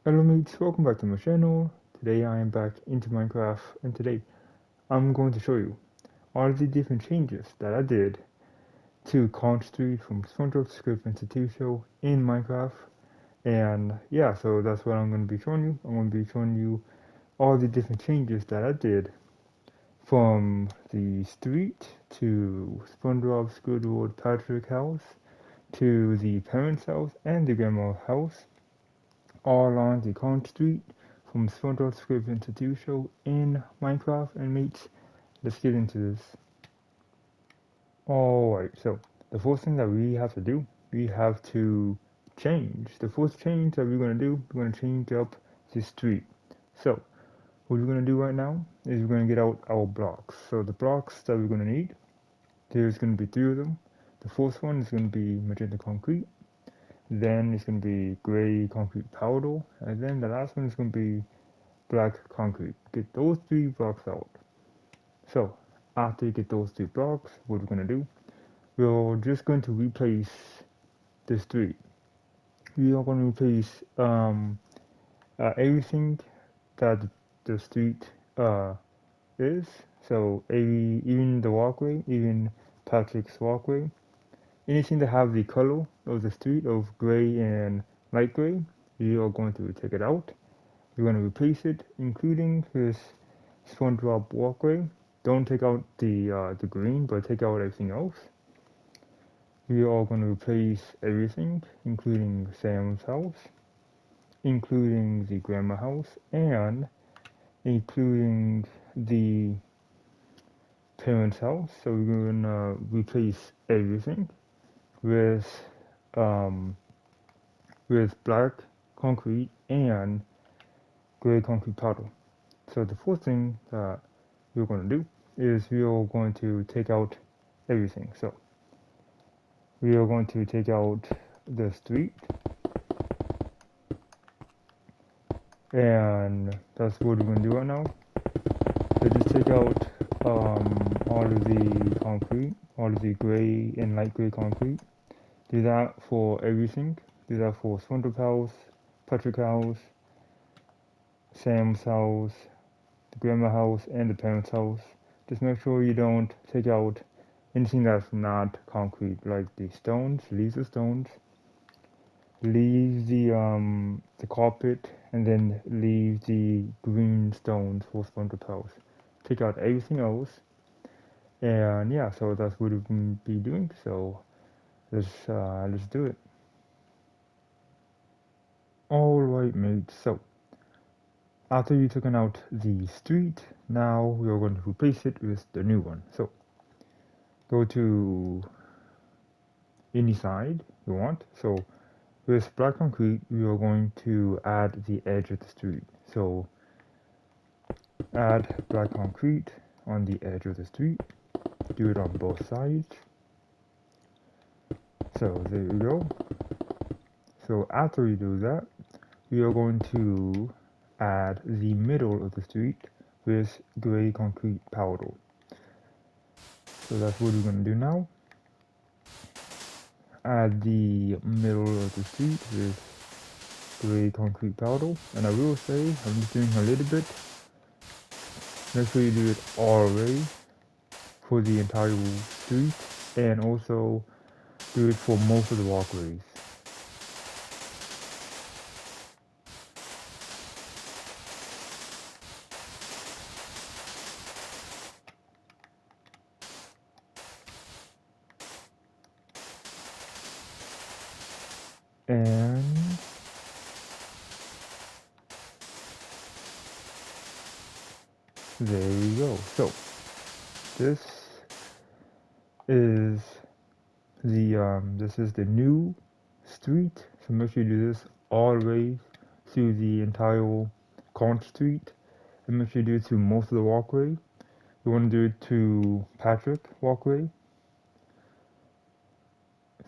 Hello mates, welcome back to my channel. Today I am back into Minecraft and today I'm going to show you all the different changes that I did to Conch Street from SpongeBob Squarepants the TV show in Minecraft. And yeah, so that's what I'm going to be showing you. I'm going to be showing you all the different changes that I did from the street to SpongeBob Squidward Patrick house to the parents' house and the grandma's house all along the Conch Street from SpongeBob SquarePants the TV show in Minecraft. And mates, let's get into this. Alright, so the first thing that we have to do, we have to change. The first change that we're going to do, we're going to change up the street. So what we're going to do right now is we're going to get out our blocks. So the blocks that we're going to need, there's going to be 3 of them. The first one is going to be magenta concrete. Then it's going to be gray concrete powder. And then the last one is going to be black concrete. Get those 3 blocks out. So after you get those 3 blocks, what we're going to do, we're just going to replace the street. We are going to replace everything that the street is. So even the walkway, even Patrick's walkway, anything that have the color of the street of gray and light gray, we are going to take it out. We're going to replace it, including his SpongeBob walkway. Don't take out the green, but take out everything else. We are going to replace everything, including Sam's house, including the grandma house, and including the parents' house. So we're going to replace everything with um, with black concrete and gray concrete powder. So the first thing that we're going to do is we are going to take out everything. So we are going to take out the street, and that's what we're going to do right now. So just take out all of the concrete, all of the gray and light gray concrete. Do that for everything. Do that for SpongeBob house, Patrick house, Sam's house, the grandma house, and the parents' house. Just make sure you don't take out anything that's not concrete, like the stones. Leave the stones. Leave the carpet, and then leave the green stones for SpongeBob house. Take out everything else, and yeah, so that's what we're gonna be doing. So let's do it. All right, mates. So after you've taken out the street, now we are going to replace it with the new one. So go to any side you want. So with black concrete, we are going to add the edge of the street. So add black concrete on the edge of the street. Do it on both sides. So there you go. So after you do that, we are going to add the middle of the street with gray concrete powder. So that's what we're going to do now. Add the middle of the street with gray concrete powder. And I will say, I'm just doing a little bit. Make sure you do it all the way for the entire street, and also do it for most of the walkways. And there we go. So this is the new street. So make sure you do this all the way through the entire Conch Street, and make sure you do it through most of the walkway. You want to do it to Patrick walkway,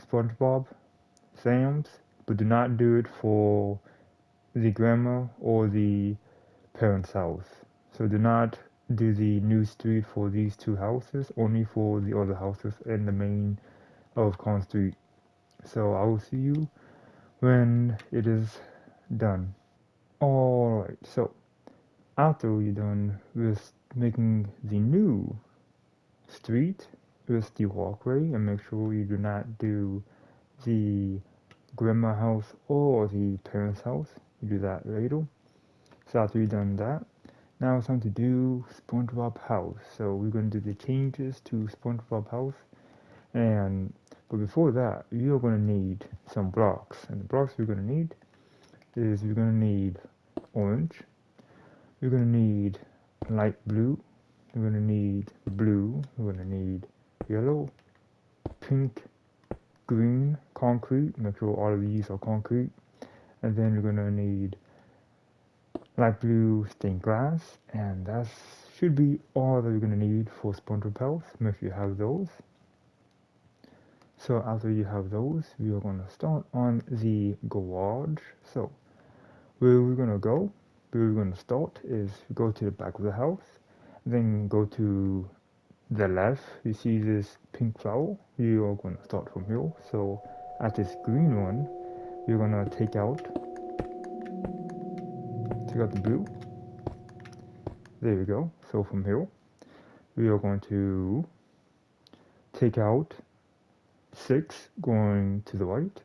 SpongeBob, Sam's, but do not do it for the grandma or the parents' house. So do not do the new street for these 2 houses, only for the other houses in the main of Conch Street. So I will see you when it is done. Alright, so after you're done with making the new street with the walkway, and make sure you do not do the grandma house or the parents house. You do that later. So after you've done that, now it's time to do SpongeBob house. So we're going to do the changes to SpongeBob house, and but before that, you're going to need some blocks, and the blocks we're going to need is we're going to need orange, we're going to need light blue, we're going to need blue, we're going to need yellow, pink, green, concrete. Make sure all of these are concrete, and then we're going to need light blue stained glass, and that should be all that you're going to need for SpongeBob house. Make sure you have those. So after you have those, we are going to start on the garage. So where we're going to go, where we're going to start is go to the back of the house, then go to the left. You see this pink flower, you are going to start from here. So at this green one, you're going to take out the blue. There we go. So from here, we are going to take out 6 going to the right.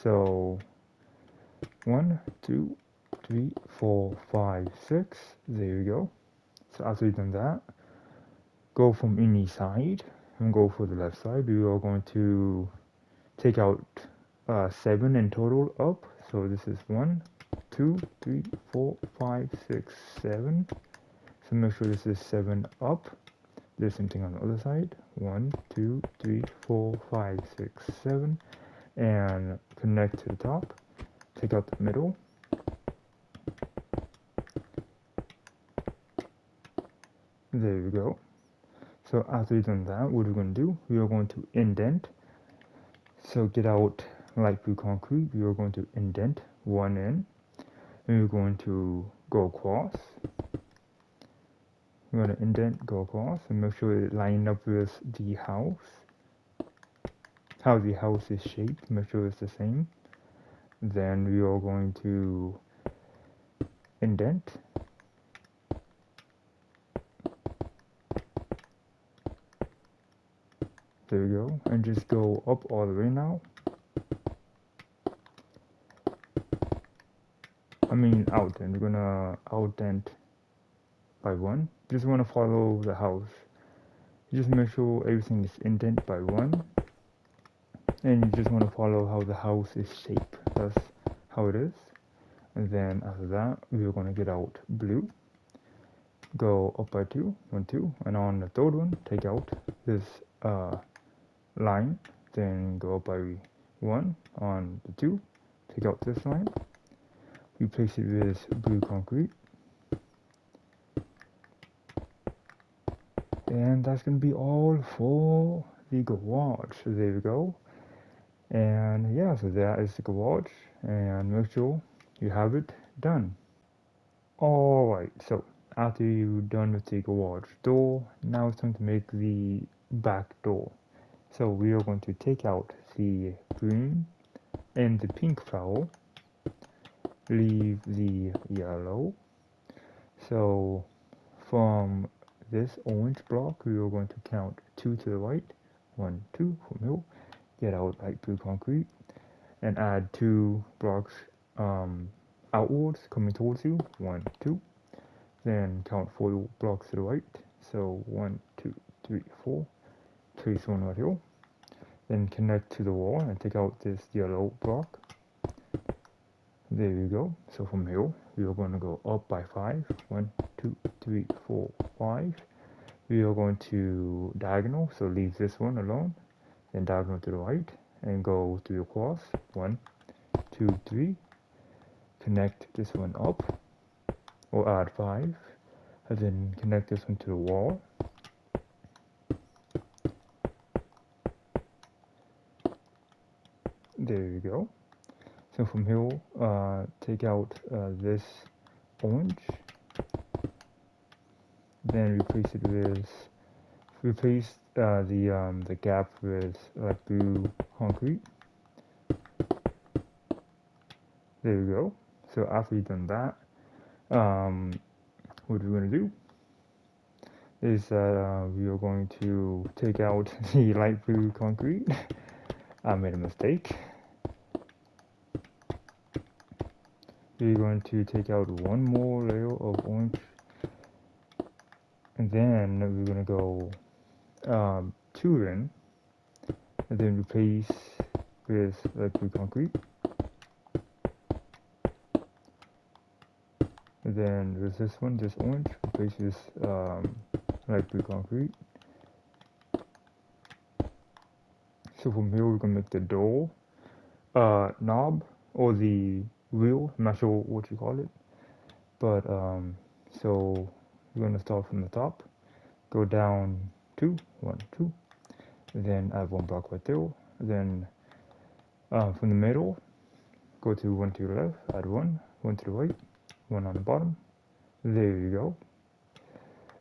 So 1, 2, 3, 4, 5, 6. There we go. So after you've done that, go from any side and go for the left side. We are going to take out 7 in total up. So this is 1, 2, 3, 4, 5, 6, 7. So make sure this is 7 up. The same thing on the other side. 1, 2, 3, 4, 5, 6, 7. And connect to the top. Take out the middle. There we go. So after you've done that, what we're going to do, we are going to indent. So get out light blue concrete. We are going to indent 1 in. And we're going to go across. We're going to indent, go across, and make sure it lines up with the house. How the house is shaped, make sure it's the same. Then we are going to indent. There we go. And just go up all the way now. I mean outdent. We're gonna outdent by 1. Just want to follow the house. Just make sure everything is indent by 1. And you just want to follow how the house is shaped. That's how it is. And then after that, we're going to get out blue. Go up by 2, 1, 2. And on the third one, take out this line. Then go up by 1 on the 2. Take out this line. Replace it with blue concrete. And that's going to be all for the garage. So there we go. And yeah, so that is the garage. And make sure you have it done. Alright, so after you're done with the garage door, now it's time to make the back door. So we are going to take out the green and the pink flower, leave the yellow. So from this orange block, we are going to count 2 to the right, 1, 2 from here, get out light blue concrete, and add 2 blocks outwards coming towards you, 1, 2. Then count 4 blocks to the right. So 1, 2, 3, 4. Place one right here. Then connect to the wall and take out this yellow block. There you go. So from here, we are going to go up by 5. 1, 2, 3, 4, 5. We are going to diagonal, so leave this one alone. Then diagonal to the right and go 3 across. 1, 2, 3. Connect this one up, or add 5. And then connect this one to the wall. There you go. So from here, take out this orange, then replace the gap with light blue concrete. There you go. So after you've done that, what we're going to do is that we are going to take out the light blue concrete. I made a mistake. We're going to take out one more layer of orange, and then we're going to go two in, and then replace with light blue concrete. And then with this one, just orange, replace with light blue concrete. So from here we're gonna make the door knob or the wheel. I'm not sure what you call it, but so we're gonna start from the top, go down two, one, two, then add one block right there. Then from the middle, go to one to the left, add one, one to the right, one on the bottom. There you go.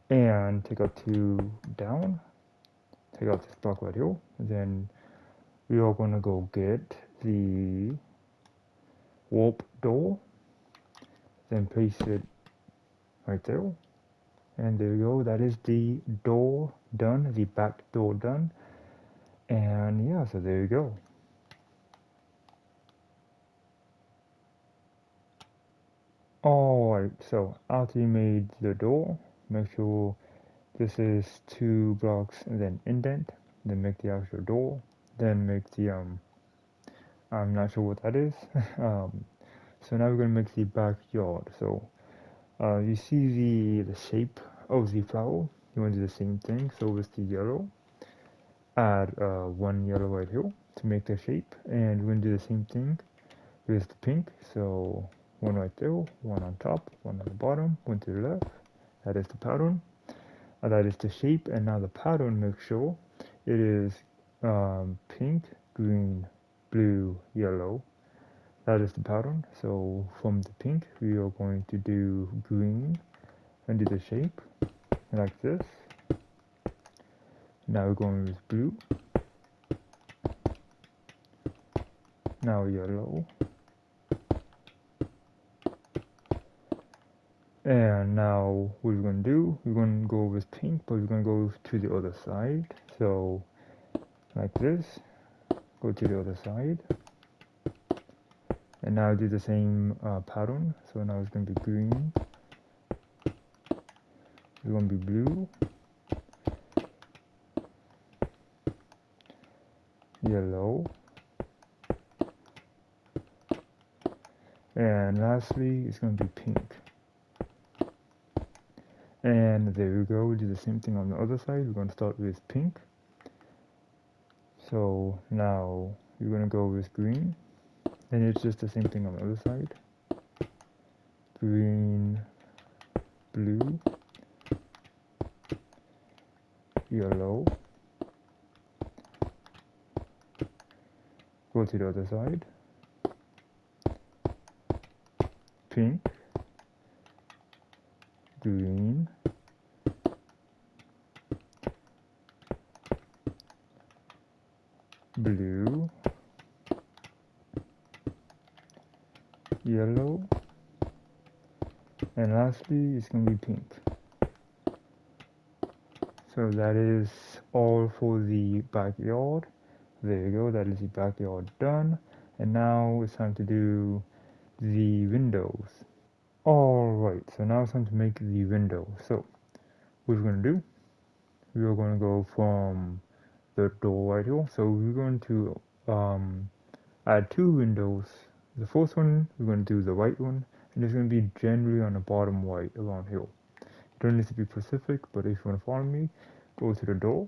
And take out two down, take out this block right here. Then we are gonna go get the warp door, then place it right there, and there you go. That is the door done, the back door done. And yeah, so there you go. Alright, so after you made the door, make sure this is two blocks and then indent, then make the actual door, then make the I'm not sure what that is. So now we're gonna make the backyard. So you see the shape of the flower. You want to do the same thing. So with the yellow, add one yellow right here to make the shape, and we're gonna do the same thing with the pink. So one right there, one on top, one on the bottom, one to the left. That is the pattern. That is the shape, and now the pattern. Make sure it is pink, green, blue, yellow. That is the pattern. So from the pink, we are going to do green and do the shape like this. Now we're going with blue. Now yellow. And now what we're going to do, we're going to go with pink, but we're going to go to the other side. So like this, go to the other side. And now do the same pattern. So now it's going to be green. It's going to be blue. Yellow. And lastly, it's going to be pink. And there we go, we do the same thing on the other side. We're going to start with pink. So now we're going to go with green. And it's just the same thing on the other side. Green, blue, yellow. Go to the other side. Pink, green, blue, yellow, and lastly it's going to be pink. So that is all for the backyard. There you go, that is the backyard done. And now it's time to do the windows. Alright, so now it's time to make the window. So what we're going to do, we are going to go from the door right here. So we're going to add two windows. The first one, we're going to do the white one, and it's going to be generally on the bottom right around here. You don't need to be specific, but if you want to follow me, go to the door.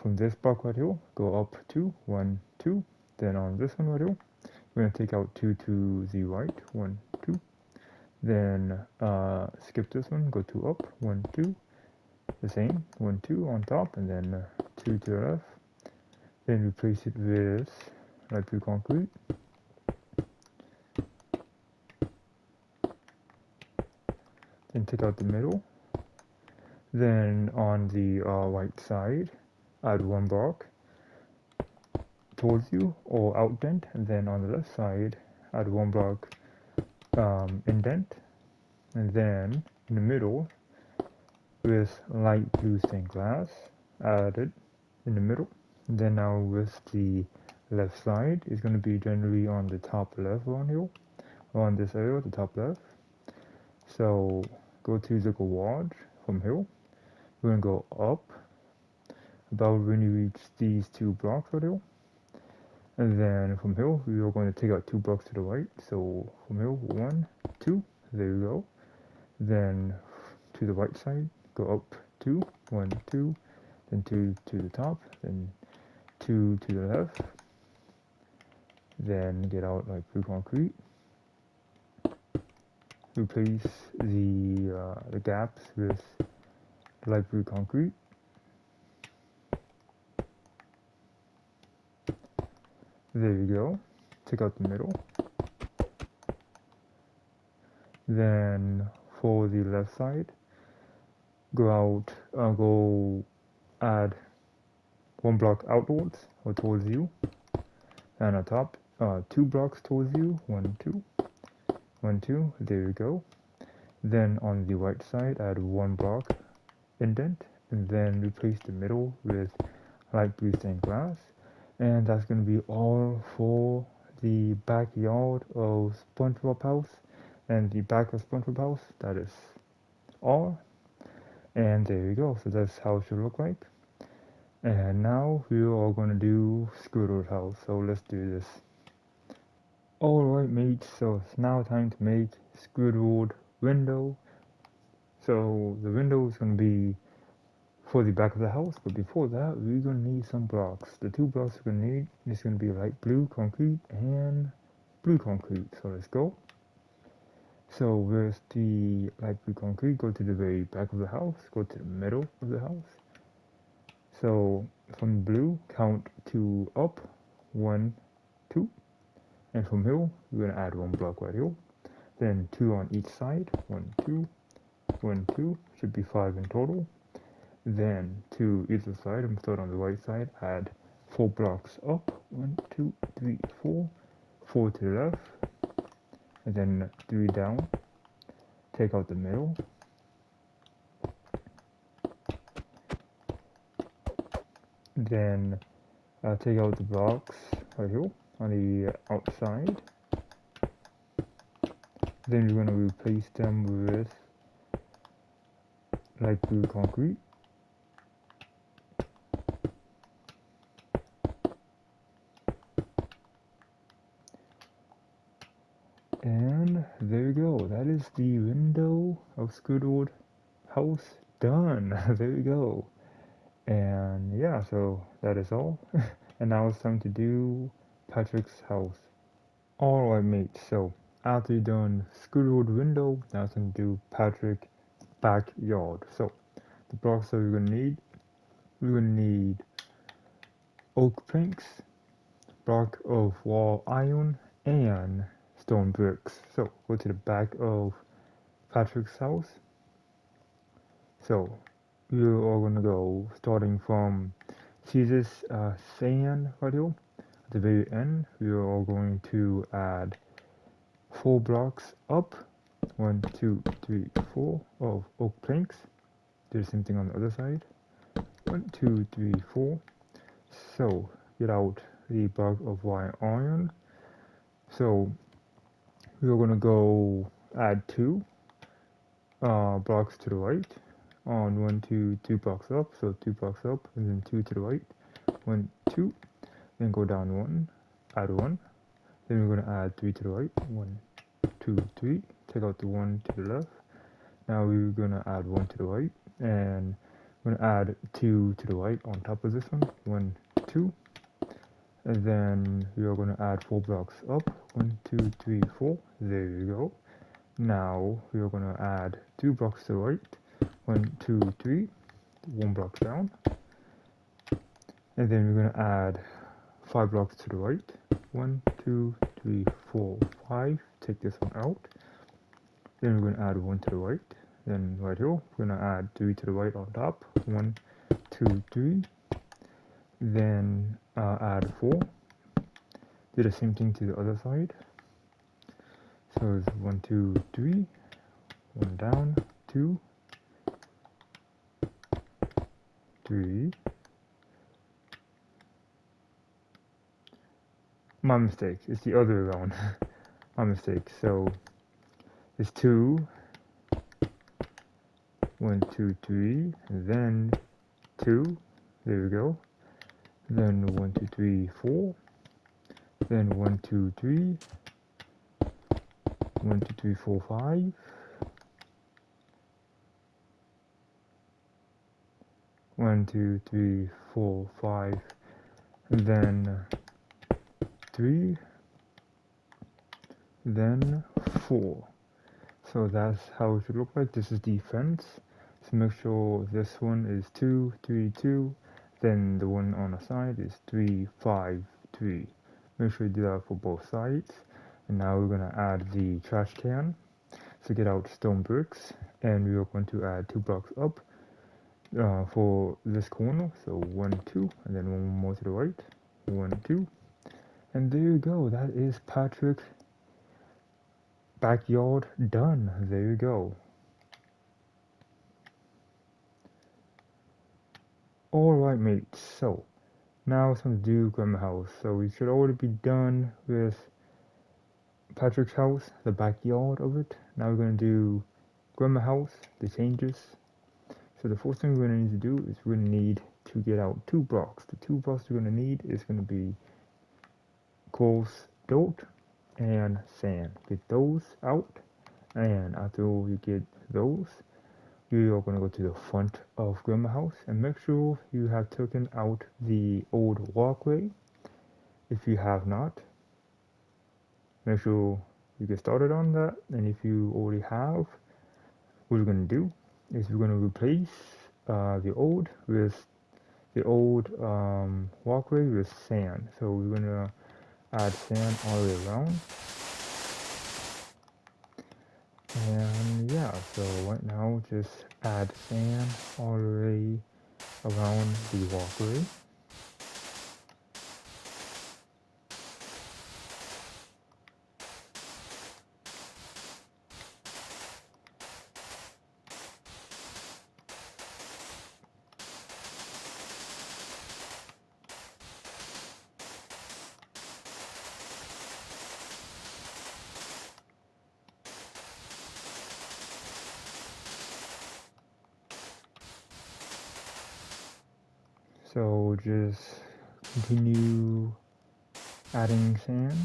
From this block right here, go up 2, 1, 2. Then on this one right here, we're going to take out 2 to the right, 1, 2. Then skip this one, go 2 up, 1, 2. The same, 1, 2 on top, and then 2 to the left. Then replace it with light blue concrete. Then take out the middle. Then on the right side, add one block towards you or outdent, and then on the left side, add one block indent, and then in the middle with light blue stained glass added in the middle. And then now with the left side is going to be generally on the top left on here, on this area, the top left. So go to the garage from here. We're going to go up about when you reach these two blocks right here. And then from here, we are going to take out 2 blocks to the right. So from here, 1, 2, there you go. Then to the right side, go up 2, 1, 2, then 2 to the top, then 2 to the left. Then get out light blue concrete. Replace the gaps with light blue concrete. There you go. Take out the middle. Then for the left side, go add 1 block outwards or towards you, and on top 2 blocks towards you, 1, 2, 1, 2, there you go. Then on the right side, add 1 block indent, and then replace the middle with light blue stained glass. And that's going to be all for the backyard of SpongeBob house and the back of SpongeBob house. That is all. And there you go. So that's how it should look like. And now we are going to do Squidward house. So let's do this. Alright mates, so it's now time to make Squidward window. So the window is going to be for the back of the house, but before that we're going to need some blocks. The 2 blocks we're going to need is going to be light blue concrete and blue concrete. So let's go. So with the light blue concrete, go to the very back of the house, go to the middle of the house. So from blue, count 2 up, 1, 2, and from here we're going to add 1 block right here. Then 2 on each side, 1, 2, 1, 2, should be 5 in total. Then to either side, I'm starting on the right side, add 4 blocks up, 1, 2, 3, 4, 4 to the left, and then 3 down, take out the middle, then take out the blocks right here on the outside, then you're going to replace them with light blue concrete. And there you go, that is the window of Squidward house done. There you go. And yeah, so that is all. And now it's time to do Patrick's house. Alright mates, so after you've done Squidward window, now it's time to do Patrick backyard. So the blocks that we're gonna need oak planks, block of wall iron, and stone bricks. So go to the back of Patrick's house. So you are gonna go starting from, see this sand right here? At the very end, we are all going to add 4 blocks up, 1, 2, 3, 4 of oak planks. Do the same thing on the other side. 1, 2, 3, 4. So get out the block of wire iron. So we are gonna go add 2 blocks to the right on 1, 2, 2 blocks up. So 2 blocks up and then 2 to the right. 1, 2. Then go down 1, add 1. Then we're gonna add 3 to the right. 1, 2, 3. Take out the 1 to the left. Now we're gonna add 1 to the right, and we're gonna add 2 to the right on top of this one. 1, 2. And then we are gonna add 4 blocks up. 1, 2, 3, 4. There you go. Now we are gonna add 2 blocks to the right. 1, 2, 3. 1 block down. And then we're gonna add 5 blocks to the right. 1, 2, 3, 4, 5. Take this one out. Then we're gonna add 1 to the right. Then right here, we're gonna add 3 to the right on top. 1, 2, 3. Then add 4. Do the same thing to the other side. So it's 1, 2, 3, 1 down, 2, 3. My mistake. It's the other way around. My mistake. So it's 2, 1, 2, 3, then 2. There we go. Then 1, 2, 3, 4. Then 1, 2, 3. 1, 2, 3, 4, 5. 1, 2, 3, 4, 5. Then 3. Then 4. So that's how it should look like. This is the fence. So make sure this one is 2, 3, 2. Then the one on the side is 3, 5, 3. Make sure you do that for both sides. And now we're going to add the trash can. So get out stone bricks. And we are going to add 2 blocks up for this corner. So 1, 2. And then one more to the right. 1, 2. And there you go. That is Patrick's backyard done. There you go. Alright mates, so now it's time to do Grandma's house. So we should already be done with Patrick's house, the backyard of it. Now we're going to do Grandma's house, the changes. So the first thing we're going to need to do is we're going to need to get out 2 blocks. The 2 blocks we're going to need is going to be coarse dirt and sand. Get those out, and after you get those, you are going to go to the front of Grandma's house and make sure you have taken out the old walkway. If you have not, make sure you get started on that. And if you already have, what we're going to do is we're going to replace the old walkway with sand. So we're going to add sand all the way around. And yeah, so right now just add sand all the way around the walkway. So just continue adding sand.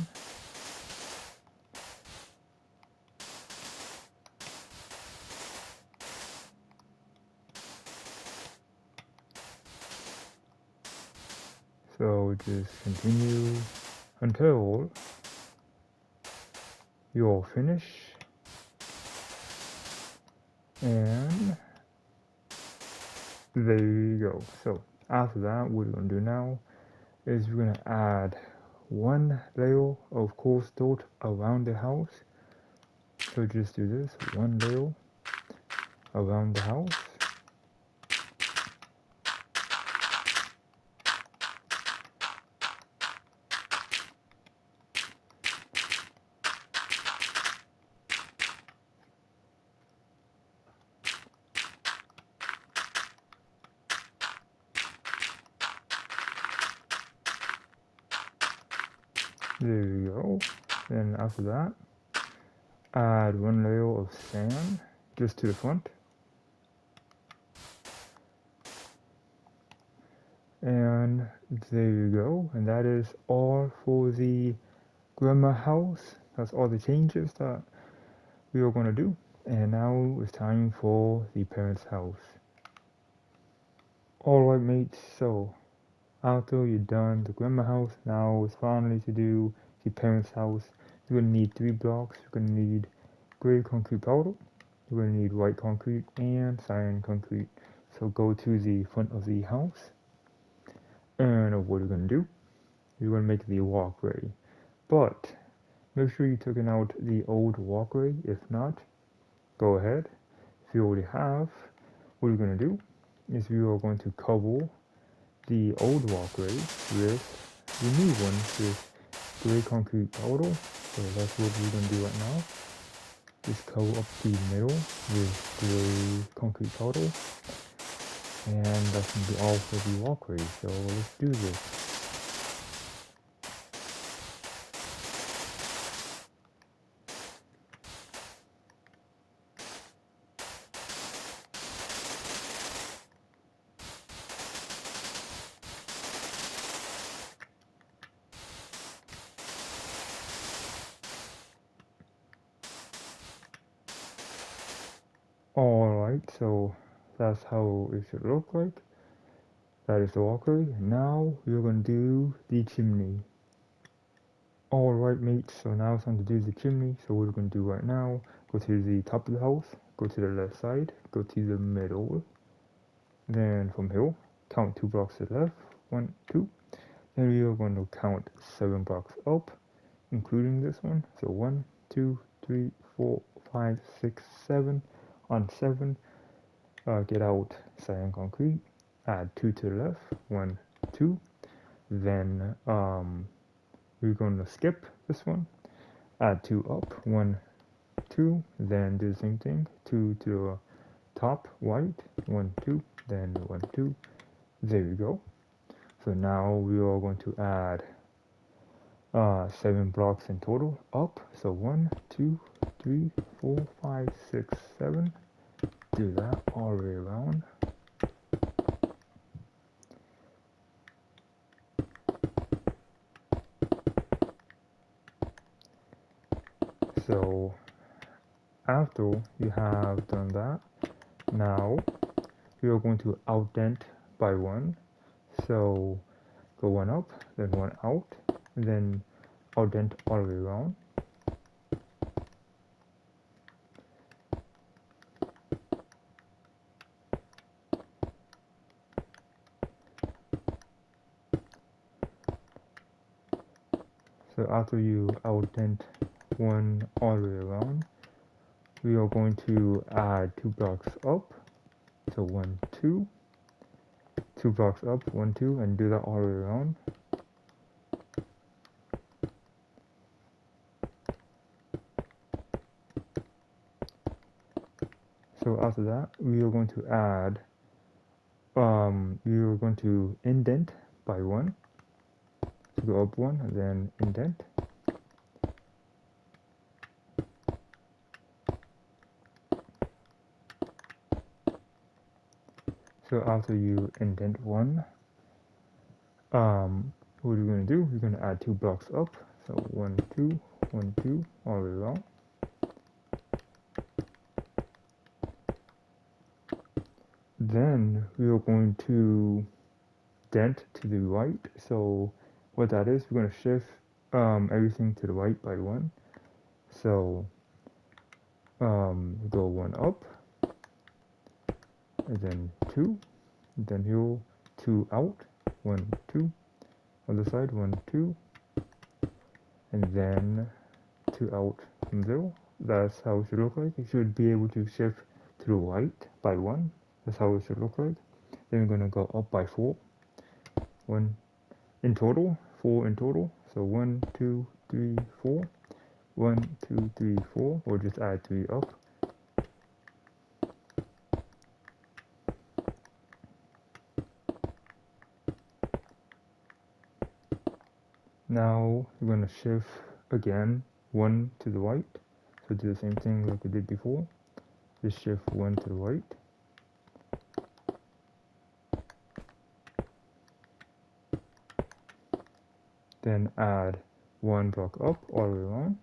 So just continue until you're finished. And there you go. So after that, what we're going to do now is we're going to add 1 layer of coarse dirt around the house. So just do this, 1 layer around the house. There you go. Then after that, add 1 layer of sand just to the front. And there you go. And that is all for the Grandma house. That's all the changes that we are going to do. And now it's time for the parents' house. Alright mates, so after you're done the Grandma house, now it's finally to do the parents' house. You're going to need 3 blocks. You're going to need gray concrete powder. You're going to need white concrete and cyan concrete. So go to the front of the house. And what you're going to do, you're going to make the walkway. But make sure you took out the old walkway. If not, go ahead. If you already have, what you're going to do is we are going to cover the old walkway with the new one with gray concrete powder So that's what we're going to do right now. Just cover up the middle with gray concrete powder. And that's going to be all for the walkway. So let's do this. Alright, so that's how it should look like. That is the walkway. Now we're going to do the chimney. Alright mates, so now it's time to do the chimney. So what we're going to do right now, go to the top of the house, go to the left side, go to the middle. Then from here, count 2 blocks to the left, 1, 2. Then we are going to count 7 blocks up, including this one. So 1, 2, 3, 4, 5, 6, 7. On 7, get out cyan concrete, add 2 to the left, 1, 2. Then we're going to skip this one, add 2 up, 1, 2. Then do the same thing, 2 to the top white, 1, 2. Then 1, 2. There we go. So now we are going to add 7 blocks in total up. So 1, 2, 3, 4, 5, 6, 7. Do that all the way around. So after you have done that, now we are going to outdent by 1. So go 1 up, then 1 out, then outdent all the way around. So after you outdent 1 all the way around, we are going to add 2 blocks up. So 1, 2. 2 blocks up, 1, 2, and do that all the way around. So after that, we are going to add, we are going to indent by 1. So go up 1 and then indent. So after you indent 1, what are you going to do? You're going to add 2 blocks up. So 1, 2, 1, 2, all the way around. Then we are going to dent to the right. So what that is, we're going to shift everything to the right by 1. So go 1 up, and then 2, then here 2 out, 1, 2, other side 1, 2, and then 2 out from 0. That's how it should look like. You should be able to shift to the right by 1. That's how it should look like. Then we're going to go up by 4. 1 in total, 4 in total. So 1, 2, 3, 4. 1, 2, 3, 4. Or just add 3 up. Now we're going to shift again 1 to the right. So do the same thing like we did before. Just shift 1 to the right. Then add 1 block up all the way around.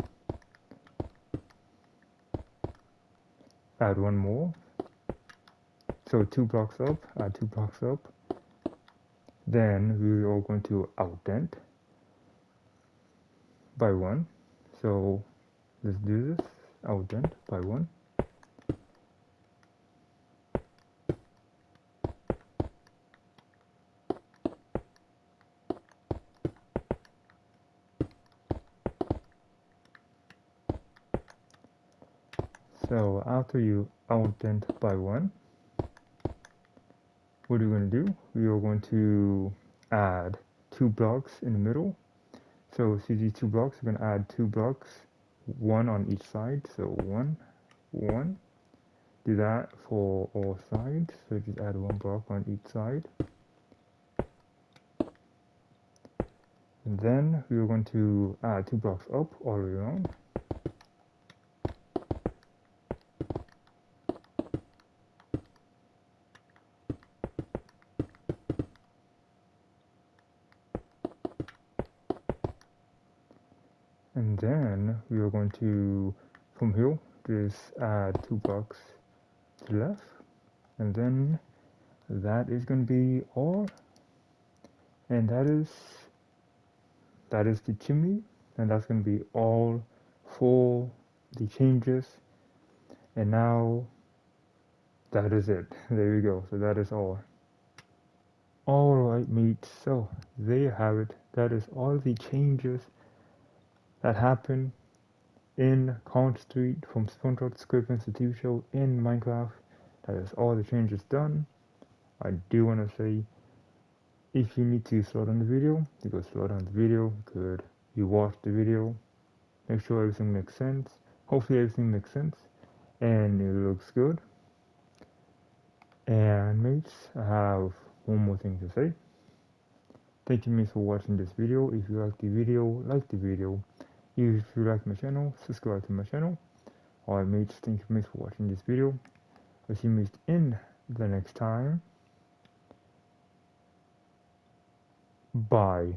Add 1 more. So 2 blocks up, add 2 blocks up. Then we are going to outdent by 1. So let's do this. Outdent by 1. So after you outdent by 1, what are we going to do? We are going to add 2 blocks in the middle. So see these two blocks, we're gonna add two blocks, one on each side. So one, one. Do that for all sides. So just add one block on each side. And then we are going to add two blocks up all the way around. And then we are going to, from here, just add two blocks to the left. And then that is going to be all. And that is the chimney. And that's going to be all for the changes. And now that is it. There we go. So that is all. Alright mates, so there you have it. That is all the changes that happen in Conch Street from SpongeBob Squarepants the TV show in Minecraft. That is all the changes done. I do want to say, if you need to slow down the video, you go slow down the video. Good. You watch the video. Make sure everything makes sense. Hopefully everything makes sense and it looks good. And mates, I have one more thing to say. Thank you mates for watching this video. If you like the video, like the video. If you like my channel, subscribe to my channel. Alright mates, thank you mates for watching this video. I'll see you mates in the next time. Bye.